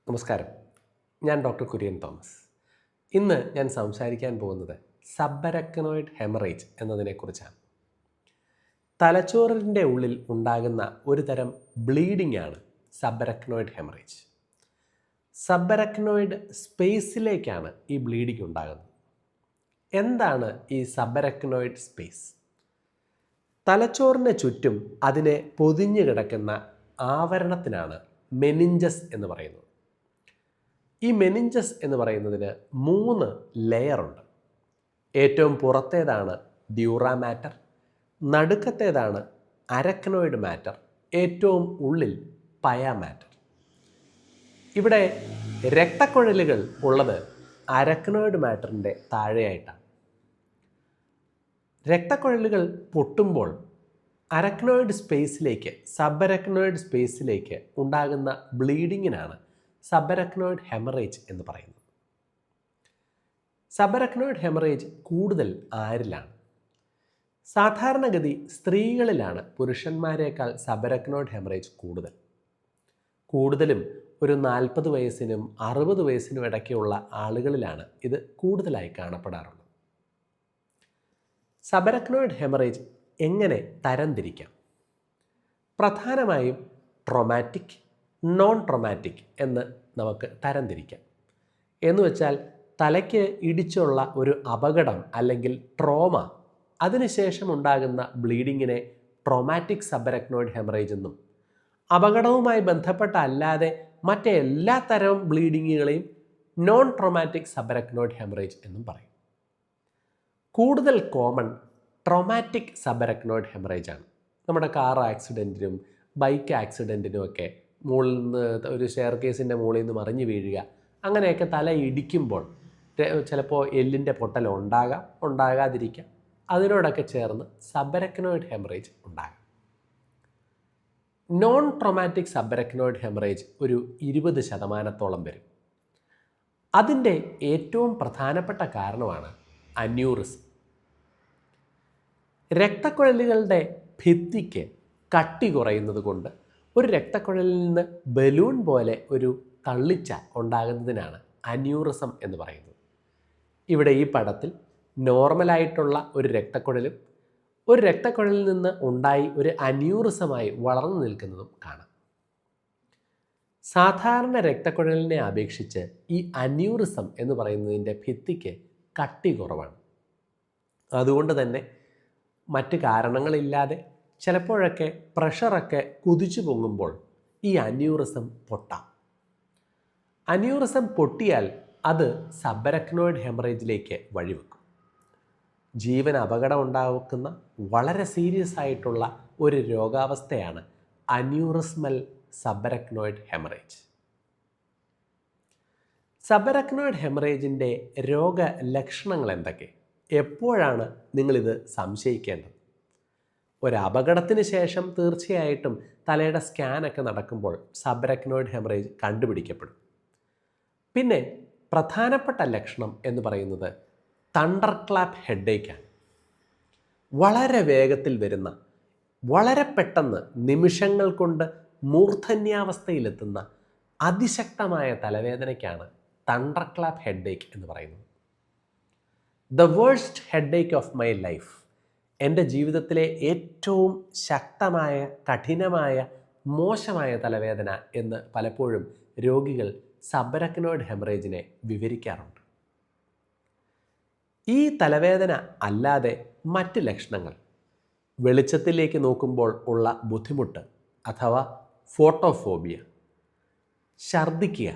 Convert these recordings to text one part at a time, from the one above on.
നമസ്കാരം. ഞാൻ doctor Kurian Thomas. ഇന്ന് ഞാൻ സംസാരിക്കാൻ പോകുന്നത് സബ്അരക്നോയിഡ് ഹെമറേജ് എന്നതിനെക്കുറിച്ചാണ്. തലച്ചോറിൻ്റെ ഉള്ളിൽ ഉണ്ടാകുന്ന ഒരു തരം ബ്ലീഡിംഗ് ആണ് സബ്അരക്നോയിഡ് ഹെമറേജ്. സബ്അരക്നോയിഡ് സ്പേസിലേക്കാണ് ഈ ബ്ലീഡിംഗ് ഉണ്ടാകുന്നത്. എന്താണ് ഈ സബ്അരക്നോയിഡ് സ്പേസ്? തലച്ചോറിന് ചുറ്റും അതിനെ പൊതിഞ്ഞു കിടക്കുന്ന ആവരണത്തിനാണ് മെനിഞ്ചസ് എന്ന് പറയുന്നത്. ഈ മെനിഞ്ചസ് എന്ന് പറയുന്നതിന് 3 ലെയറുണ്ട്. ഏറ്റവും പുറത്തേതാണ് ഡ്യൂറാ മാറ്റർ, നടുക്കത്തേതാണ് അരക്നോയിഡ് മാറ്റർ, ഏറ്റവും ഉള്ളിൽ പയ മാറ്റർ. ഇവിടെ രക്തക്കുഴലുകൾ ഉള്ളത് അരക്നോയിഡ് മാറ്ററിൻ്റെ താഴെയായിട്ടാണ്. രക്തക്കുഴലുകൾ പൊട്ടുമ്പോൾ അരക്നോയിഡ് സ്പേസിലേക്ക്, സബ്അരക്നോയിഡ് സ്പേസിലേക്ക് ഉണ്ടാകുന്ന ബ്ലീഡിങ്ങിനാണ് സബ്അരക്നോയിഡ് ഹെമറേജ് എന്ന് പറയുന്നത്. സബ്അരക്നോയിഡ് ഹെമറേജ് കൂടുതൽ ആരിലാണ്? സാധാരണഗതി സ്ത്രീകളിലാണ് പുരുഷന്മാരെക്കാൾ സബ്അരക്നോയിഡ് ഹെമറേജ് കൂടുതലും ഒരു 40 വയസ്സിനും 60 വയസ്സിനും ഇടയ്ക്കുള്ള ആളുകളിലാണ് ഇത് കൂടുതലായി കാണപ്പെടാറുള്ളത്. സബ്അരക്നോയിഡ് ഹെമറേജ് എങ്ങനെ തരംതിരിക്കാം? പ്രധാനമായും ട്രോമാറ്റിക്, നോൺ ട്രോമാറ്റിക് എന്ന് നമുക്ക് തരംതിരിക്കാം. എന്നുവെച്ചാൽ തലയ്ക്ക് ഇടിച്ചുള്ള ഒരു അപകടം അല്ലെങ്കിൽ ട്രോമ, അതിനുശേഷം ഉണ്ടാകുന്ന ബ്ലീഡിങ്ങിനെ ട്രോമാറ്റിക് സബ്അരക്നോയിഡ് ഹെമറേജ് എന്നും, അപകടവുമായി ബന്ധപ്പെട്ട അല്ലാതെ മറ്റെല്ലാ തരം ബ്ലീഡിങ്ങുകളെയും നോൺ ട്രോമാറ്റിക് സബ്അരക്നോയിഡ് ഹെമറേജ് എന്നും പറയും. കൂടുതൽ കോമൺ ട്രോമാറ്റിക് സബ്അരക്നോയിഡ് ഹെമറേജ് ആണ്. നമ്മുടെ കാർ ആക്സിഡൻറ്റിനും ബൈക്ക് ആക്സിഡൻറ്റിനും ഒക്കെ മുകളിൽ നിന്ന് ഒരു സ്റ്റെയർ കേസിൻ്റെ മുകളിൽ നിന്ന് മറിഞ്ഞു വീഴുക, അങ്ങനെയൊക്കെ തല ഇടിക്കുമ്പോൾ ചിലപ്പോൾ എല്ലിൻ്റെ പൊട്ടൽ ഉണ്ടാകാതിരിക്കാം. അതിനോടൊക്കെ ചേർന്ന് സബ്അരക്നോയിഡ് ഹെമറേജ് ഉണ്ടാകാം. നോൺ ട്രോമാറ്റിക് സബ്അരക്നോയിഡ് ഹെമറേജ് ഒരു 20% വരും. അതിൻ്റെ ഏറ്റവും പ്രധാനപ്പെട്ട കാരണമാണ് അന്യൂറിസം. രക്തക്കുഴലുകളുടെ ഭിത്തിക്ക് കട്ടി കുറയുന്നത് കൊണ്ട് ഒരു രക്തക്കുഴലിൽ നിന്ന് ബലൂൺ പോലെ ഒരു തള്ളിച്ച ഉണ്ടാകുന്നതിനാണ് അന്യൂറിസം എന്ന് പറയുന്നത്. ഇവിടെ ഈ പടത്തിൽ നോർമലായിട്ടുള്ള ഒരു രക്തക്കുഴലും ഒരു രക്തക്കുഴലിൽ നിന്ന് ഉണ്ടായി ഒരു അന്യൂറിസമായി വളർന്നു നിൽക്കുന്നതും കാണാം. സാധാരണ രക്തക്കുഴലിനെ അപേക്ഷിച്ച് ഈ അന്യൂറിസം എന്ന് പറയുന്നതിൻ്റെ ഭിത്തിക്ക് കട്ടി കുറവാണ്. അതുകൊണ്ട് തന്നെ മറ്റ് കാരണങ്ങളില്ലാതെ ചിലപ്പോഴൊക്കെ പ്രഷറൊക്കെ കുതിച്ചു പൊങ്ങുമ്പോൾ ഈ അന്യൂറിസം പൊട്ടാം. അന്യൂറിസം പൊട്ടിയാൽ അത് സബ്അരക്നോയിഡ് ഹെമറേജിലേക്ക് വഴിവെക്കും. ജീവന് അപകടം ഉണ്ടാക്കുന്ന വളരെ സീരിയസ് ആയിട്ടുള്ള ഒരു രോഗാവസ്ഥയാണ് അന്യൂറിസ്മൽ സബ്അരക്നോയിഡ് ഹെമറേജ്. സബ്അരക്നോയിഡ് ഹെമറേജിൻ്റെ രോഗലക്ഷണങ്ങൾ എന്തൊക്കെ? എപ്പോഴാണ് നിങ്ങളിത് സംശയിക്കേണ്ടത്? ഒരു അപകടത്തിന് ശേഷം തീർച്ചയായിട്ടും തലയുടെ സ്കാനൊക്കെ നടക്കുമ്പോൾ സബ്അരക്നോയിഡ് ഹെമറേജ് കണ്ടുപിടിക്കപ്പെടും. പിന്നെ പ്രധാനപ്പെട്ട ലക്ഷണം എന്ന് പറയുന്നത് തണ്ടർ ക്ലാപ്പ് ഹെഡേക്കാണ്. വളരെ വേഗത്തിൽ വരുന്ന, വളരെ പെട്ടെന്ന് നിമിഷങ്ങൾ കൊണ്ട് മൂർധന്യാവസ്ഥയിലെത്തുന്ന അതിശക്തമായ തലവേദനയ്ക്കാണ് തണ്ടർ ക്ലാപ്പ് ഹെഡേക്ക് എന്ന് പറയുന്നത്. The worst headache of my life, എൻ്റെ ജീവിതത്തിലെ ഏറ്റവും ശക്തമായ, കഠിനമായ, മോശമായ തലവേദന എന്ന് പലപ്പോഴും രോഗികൾ സബ്അരക്നോയിഡ് ഹെമറേജിനെ വിവരിക്കാറുണ്ട്. ഈ തലവേദന അല്ലാതെ മറ്റ് ലക്ഷണങ്ങൾ, വെളിച്ചത്തിലേക്ക് നോക്കുമ്പോൾ ഉള്ള ബുദ്ധിമുട്ട് അഥവാ ഫോട്ടോഫോബിയ, ഛർദ്ദിക്കുക,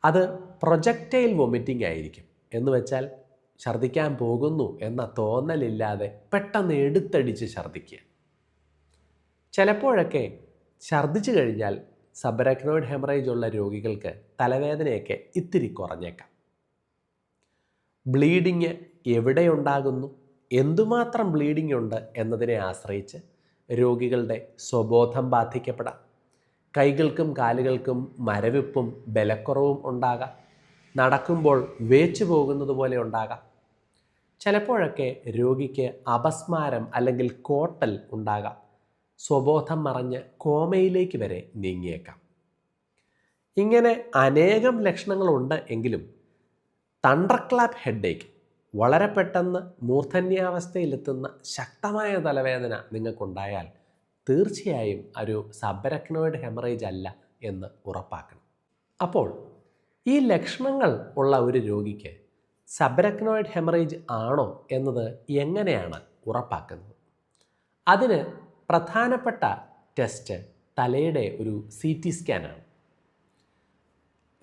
അത് പ്രൊജക്റ്റൈൽ വൊമിറ്റിംഗ് ആയിരിക്കും. എന്ന് വെച്ചാൽ ഛർദ്ദിക്കാൻ പോകുന്നു എന്ന തോന്നലില്ലാതെ പെട്ടെന്ന് എടുത്തടിച്ച് ഛർദ്ദിക്കുക. ചിലപ്പോഴൊക്കെ ഛർദ്ദിച്ചു കഴിഞ്ഞാൽ സബ്അരക്നോയിഡ് ഹെമറേജ് ഉള്ള രോഗികൾക്ക് തലവേദനയൊക്കെ ഇത്തിരി കുറഞ്ഞേക്കാം. ബ്ലീഡിങ് എവിടെയുണ്ടാകുന്നു, എന്തുമാത്രം ബ്ലീഡിംഗ് ഉണ്ട് എന്നതിനെ ആശ്രയിച്ച് രോഗികളുടെ സ്വബോധം ബാധിക്കപ്പെടാം. കൈകൾക്കും കാലുകൾക്കും മരവിപ്പും ബലക്കുറവും ഉണ്ടാകാം. നടക്കുമ്പോൾ വേച്ചു പോകുന്നത് പോലെ ഉണ്ടാകാം. ചിലപ്പോഴൊക്കെ രോഗിക്ക് അപസ്മാരം അല്ലെങ്കിൽ കോട്ടൽ ഉണ്ടാകാം. സ്വബോധം മറഞ്ഞ് കോമയിലേക്ക് വരെ നീങ്ങിയേക്കാം. ഇങ്ങനെ അനേകം ലക്ഷണങ്ങളുണ്ട് എങ്കിലും തണ്ടർക്ലാപ്പ് ഹെഡേക്ക്, വളരെ പെട്ടെന്ന് മൂർധന്യാവസ്ഥയിലെത്തുന്ന ശക്തമായ തലവേദന നിങ്ങൾക്കുണ്ടായാൽ തീർച്ചയായും ഒരു സബരക്നോയിഡ് ഹെമറേജ് അല്ല എന്ന് ഉറപ്പാക്കണം. അപ്പോൾ ഈ ലക്ഷണങ്ങൾ ഉള്ള ഒരു രോഗിക്ക് സബരക്നോയിഡ് ഹെമറേജ് ആണോ എന്നത് എങ്ങനെയാണ് ഉറപ്പാക്കുന്നത്? അതിന് പ്രധാനപ്പെട്ട ടെസ്റ്റ് തലയുടെ ഒരു CT സ്കാനാണ്.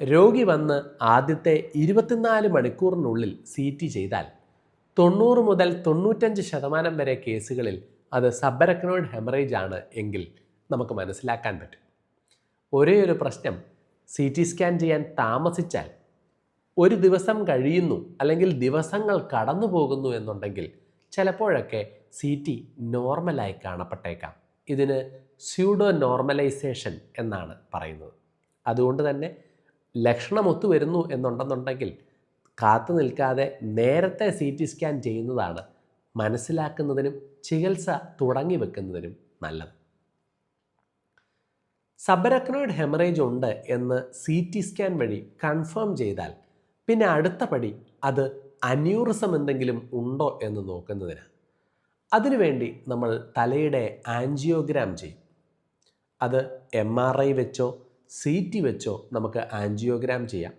രോഗി വന്ന് ആദ്യത്തെ 24 മണിക്കൂറിനുള്ളിൽ CT ചെയ്താൽ 90 മുതൽ 95% വരെ കേസുകളിൽ അത് സബരക്നോയിഡ് ഹെമറേജ് ആണ് എങ്കിൽ നമുക്ക് മനസ്സിലാക്കാൻ പറ്റും. ഒരേ ഒരു പ്രശ്നം, CT സ്കാൻ ചെയ്യാൻ താമസിച്ചാൽ, ഒരു ദിവസം കഴിയുന്നു അല്ലെങ്കിൽ ദിവസങ്ങൾ കടന്നു പോകുന്നു എന്നുണ്ടെങ്കിൽ ചിലപ്പോഴൊക്കെ CT നോർമലായി കാണപ്പെട്ടേക്കാം. ഇതിന് സ്യൂഡോ നോർമലൈസേഷൻ എന്നാണ് പറയുന്നത്. അതുകൊണ്ട് തന്നെ ലക്ഷണം ഒത്തുവരുന്നു എന്നുണ്ടെന്നുണ്ടെങ്കിൽ കാത്തു നിൽക്കാതെ നേരത്തെ CT സ്കാൻ ചെയ്യുന്നതാണ് മനസ്സിലാക്കുന്നതിനും ചികിത്സ തുടങ്ങി വെക്കുന്നതിനും നല്ലത്. സബരക്നോയിഡ് ഹെമറേജ് ഉണ്ട് എന്ന് CT സ്കാൻ വഴി കൺഫേം ചെയ്താൽ പിന്നെ അടുത്ത പടി അത് അന്യൂറിസം എന്തെങ്കിലും ഉണ്ടോ എന്ന് നോക്കുന്നതിന്. അതിനുവേണ്ടി നമ്മൾ തലയുടെ ആൻജിയോഗ്രാം ചെയ്യും. അത് MRI വെച്ചോ CT വെച്ചോ നമുക്ക് ആൻജിയോഗ്രാം ചെയ്യാം.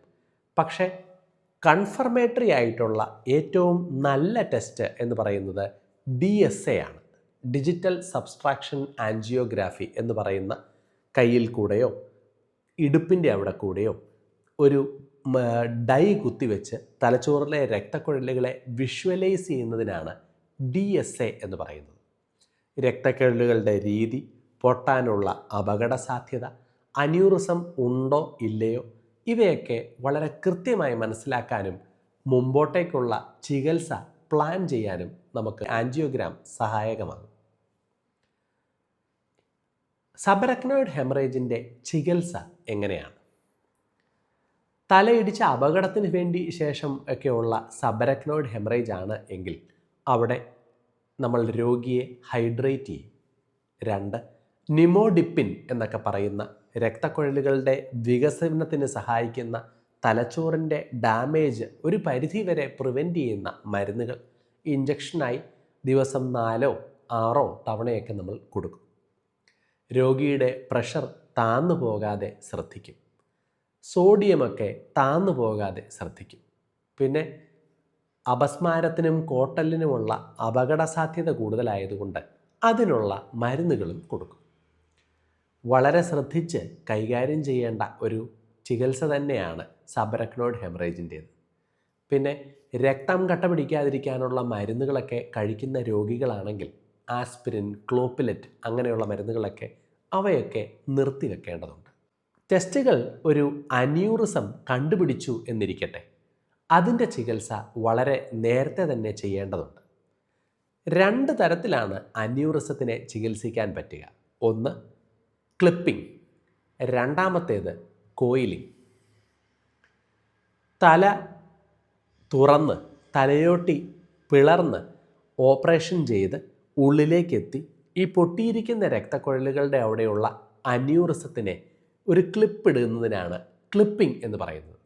പക്ഷേ കൺഫർമേറ്ററി ആയിട്ടുള്ള ഏറ്റവും നല്ല ടെസ്റ്റ് എന്ന് പറയുന്നത് DSA ആണ്. ഡിജിറ്റൽ സബ്സ്ട്രാക്ഷൻ ആൻജിയോഗ്രാഫി എന്ന് പറയുന്ന, കയ്യിൽ കൂടെയോ ഇടുപ്പിൻ്റെ അവിടെ കൂടെയോ ഒരു ഡൈ കുത്തിവെച്ച് തലച്ചോറിലെ രക്തക്കുഴലുകളെ വിഷ്വലൈസ് ചെയ്യുന്നതിനാണ് DSA എന്ന് പറയുന്നത്. രക്തക്കുഴലുകളുടെ രീതി, പൊട്ടാനുള്ള അപകട സാധ്യത, അന്യൂറിസം ഉണ്ടോ ഇല്ലയോ, ഇവയൊക്കെ വളരെ കൃത്യമായി മനസ്സിലാക്കാനും മുമ്പോട്ടേക്കുള്ള ചികിത്സ പ്ലാൻ ചെയ്യാനും നമുക്ക് ആൻജിയോഗ്രാം സഹായകമാകും. സബരക്നോയിഡ് ഹെമറേജിൻ്റെ ചികിത്സ എങ്ങനെയാണ്? തലയിടിച്ച അപകടത്തിന് വേണ്ടി ശേഷം ഒക്കെയുള്ള സബരക്നോയിഡ് ഹെമറേജ് ആണ് എങ്കിൽ അവിടെ നമ്മൾ രോഗിയെ ഹൈഡ്രേറ്റ് ചെയ്യും. 2, നിമോഡിപ്പിൻ എന്നൊക്കെ പറയുന്ന രക്തക്കുഴലുകളുടെ വികസനത്തിന് സഹായിക്കുന്ന തലച്ചോറിൻ്റെ ഡാമേജ് ഒരു പരിധിവരെ പ്രിവെൻറ്റ് ചെയ്യുന്ന മരുന്നുകൾ ഇഞ്ചക്ഷനായി ദിവസം 4 6 തവണയൊക്കെ നമ്മൾ കൊടുക്കും. രോഗിയുടെ പ്രഷർ താന്നു പോകാതെ ശ്രദ്ധിക്കും. സോഡിയമൊക്കെ താന്നു പോകാതെ ശ്രദ്ധിക്കും. പിന്നെ അപസ്മാരത്തിനും കോട്ടലിനുമുള്ള അപകട സാധ്യത കൂടുതലായതുകൊണ്ട് അതിനുള്ള മരുന്നുകളും കൊടുക്കും. വളരെ ശ്രദ്ധിച്ച് കൈകാര്യം ചെയ്യേണ്ട ഒരു ചികിത്സ തന്നെയാണ് സബരക്നോയിഡ് ഹെമറേജിൻ്റേത്. പിന്നെ രക്തം കട്ട പിടിക്കാതിരിക്കാനുള്ള മരുന്നുകളൊക്കെ കഴിക്കുന്ന രോഗികളാണെങ്കിൽ ആസ്പിരിൻ, ക്ലോപ്പിലെറ്റ് അങ്ങനെയുള്ള മരുന്നുകളൊക്കെ അവയൊക്കെ നിർത്തിവെക്കേണ്ടതുണ്ട്. ടെസ്റ്റുകൾ ഒരു അന്യൂറിസം കണ്ടുപിടിച്ചു എന്നിരിക്കട്ടെ, അതിൻ്റെ ചികിത്സ വളരെ നേരത്തെ തന്നെ ചെയ്യേണ്ടതുണ്ട്. 2 തരത്തിലാണ് അന്യൂറിസത്തിനെ ചികിത്സിക്കാൻ പറ്റുക. ഒന്ന് ക്ലിപ്പിംഗ്, രണ്ടാമത്തേത് കോയിലിംഗ്. തല തുറന്ന് തലയോട്ടി പിളർന്ന് ഓപ്പറേഷൻ ചെയ്ത് ഉള്ളിലേക്കെത്തി ഈ പൊട്ടിയിരിക്കുന്ന രക്തക്കുഴലുകളുടെ അവിടെയുള്ള അന്യൂറിസത്തിനെ ഒരു ക്ലിപ്പ് ഇടുന്നതിനാണ് ക്ലിപ്പിംഗ് എന്ന് പറയുന്നത്.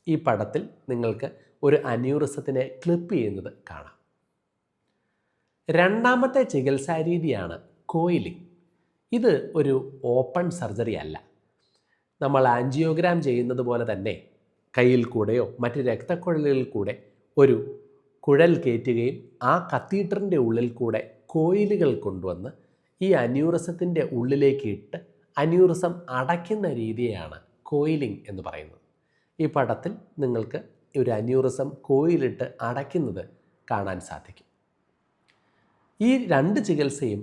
ഈ പടത്തിൽ നിങ്ങൾക്ക് ഒരു അന്യൂറിസത്തിനെ ക്ലിപ്പ് ചെയ്യുന്നത് കാണാം. രണ്ടാമത്തെ ചികിത്സാ രീതിയാണ് കോയിലിംഗ്. ഇത് ഒരു ഓപ്പൺ സർജറി അല്ല. നമ്മൾ ആൻജിയോഗ്രാം ചെയ്യുന്നത് പോലെ തന്നെ കയ്യിൽ കൂടെയോ മറ്റ് രക്തക്കുഴലുകളിൽ കൂടെ ഒരു കുഴൽ കയറ്റുകയും ആ കത്തീറ്ററിൻ്റെ ഉള്ളിൽ കൂടെ കോയിലുകൾ കൊണ്ടുവന്ന് ഈ അന്യൂറിസത്തിൻ്റെ ഉള്ളിലേക്ക് ഇട്ട് അന്യൂറിസം അടയ്ക്കുന്ന രീതിയാണ് കോയിലിംഗ് എന്ന് പറയുന്നത്. ഈ പടത്തിൽ നിങ്ങൾക്ക് ഒരു അന്യൂറിസം കോയിലിട്ട് അടയ്ക്കുന്നത് കാണാൻ സാധിക്കും. ഈ 2 ചികിത്സയും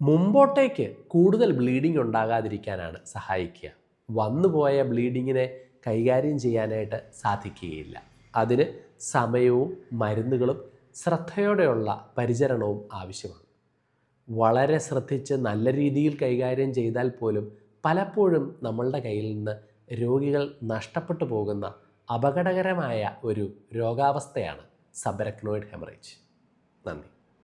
മുമ്പോട്ടേക്ക് കൂടുതൽ ബ്ലീഡിംഗ് ഉണ്ടാകാതിരിക്കാനാണ് സഹായിക്കുക. വന്നുപോയ ബ്ലീഡിങ്ങിനെ കൈകാര്യം ചെയ്യാനായിട്ട് സാധിക്കുകയില്ല. അതിന് സമയവും മരുന്നുകളും ശ്രദ്ധയോടെയുള്ള പരിചരണവും ആവശ്യമാണ്. വളരെ ശ്രദ്ധിച്ച് നല്ല രീതിയിൽ കൈകാര്യം ചെയ്താൽ പോലും പലപ്പോഴും നമ്മളുടെ കയ്യിൽ നിന്ന് രോഗികൾ നഷ്ടപ്പെട്ടു പോകുന്ന അപകടകരമായ ഒരു രോഗാവസ്ഥയാണ് സബരക്നോയിഡ് ഹെമറേജ്. നന്ദി.